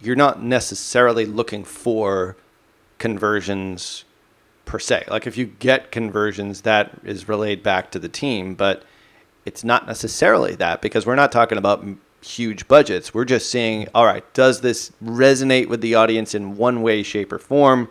you're not necessarily looking for conversions per se. Like if you get conversions, that is relayed back to the team, but it's not necessarily that, because we're not talking about huge budgets. We're just seeing, all right, does this resonate with the audience in one way, shape, or form?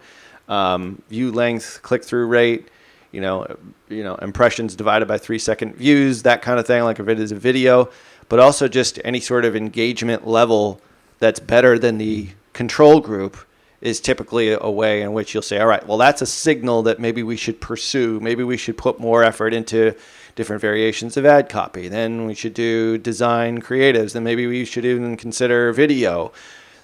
View length, click-through rate, impressions divided by 3-second views, that kind of thing, like if it is a video, but also just any sort of engagement level that's better than the control group is typically a way in which you'll say, all right, well, that's a signal that maybe we should pursue. Maybe we should put more effort into different variations of ad copy. Then we should do design creatives. Then maybe we should even consider video.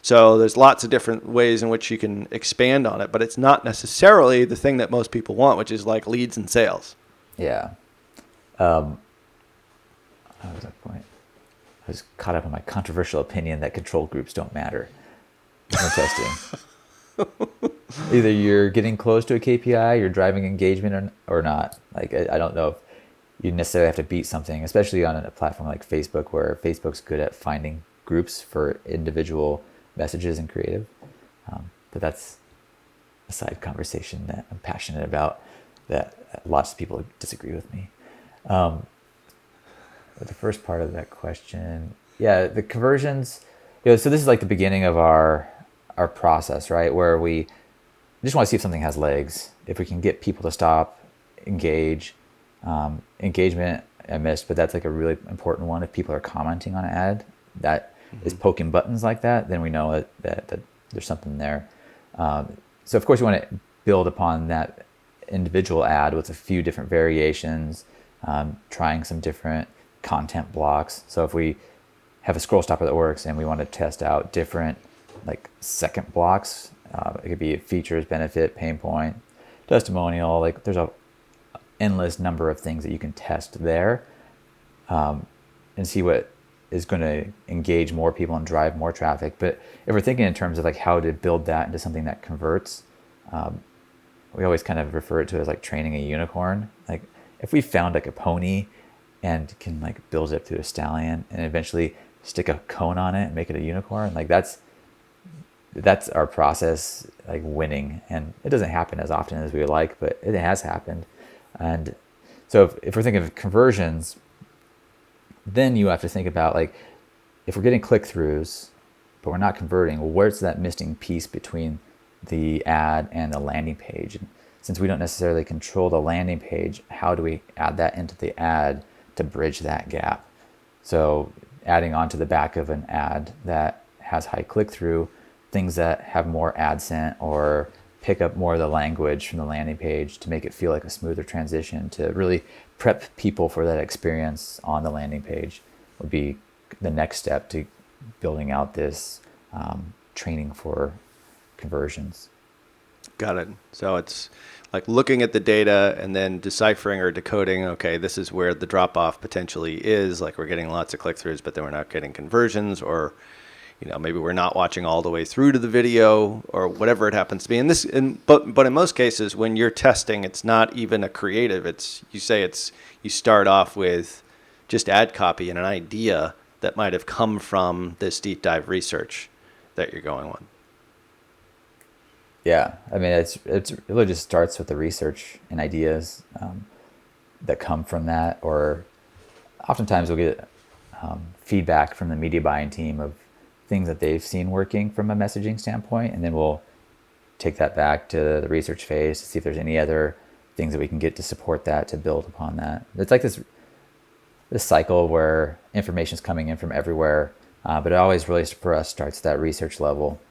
So there's lots of different ways in which you can expand on it, but it's not necessarily the thing that most people want, which is like leads and sales. Yeah. How was that point? I was caught up in my controversial opinion that control groups don't matter when testing. Either you're getting close to a KPI, you're driving engagement or not. Like, I don't know if you necessarily have to beat something, especially on a platform like Facebook, where Facebook's good at finding groups for individual messages and creative. But that's a side conversation that I'm passionate about, that lots of people disagree with me. But the first part of that question, yeah, the conversions, so this is like the beginning of our process, right? Where we just want to see if something has legs, if we can get people to stop, engage. Engagement I missed, but that's like a really important one. If people are commenting on an ad that is poking buttons like that, then we know that there's something there. So of course you want to build upon that individual ad with a few different variations, trying some different content blocks. So if we have a scroll stopper that works and we want to test out different like second blocks, it could be features, benefit, pain point, testimonial, like there's a endless number of things that you can test there, and see what is going to engage more people and drive more traffic. But if we're thinking in terms of like how to build that into something that converts, we always kind of refer it to as like training a unicorn. Like if we found like a pony and can like build it up to a stallion and eventually stick a cone on it and make it a unicorn, like that's our process, like winning. And it doesn't happen as often as we would like, but it has happened. And so if we're thinking of conversions, then you have to think about like, if we're getting click-throughs, but we're not converting, well, where's that missing piece between the ad and the landing page? And since we don't necessarily control the landing page, how do we add that into the ad to bridge that gap? So adding onto the back of an ad that has high click-through, things that have more ad sent or pick up more of the language from the landing page to make it feel like a smoother transition, to really prep people for that experience on the landing page, would be the next step to building out this training for conversions. Got it. So it's like looking at the data and then deciphering or decoding, okay, this is where the drop-off potentially is. Like we're getting lots of click-throughs, but then we're not getting conversions, or maybe we're not watching all the way through to the video, or whatever it happens to be. But in most cases, when you're testing, it's not even a creative. You start off with just ad copy and an idea that might have come from this deep dive research that you're going on. Yeah, I mean, it really just starts with the research and ideas that come from that, or oftentimes we'll get feedback from the media buying team of things that they've seen working from a messaging standpoint, and then we'll take that back to the research phase to see if there's any other things that we can get to support that, to build upon that. It's like this cycle where information is coming in from everywhere, but it always really, for us, starts at that research level.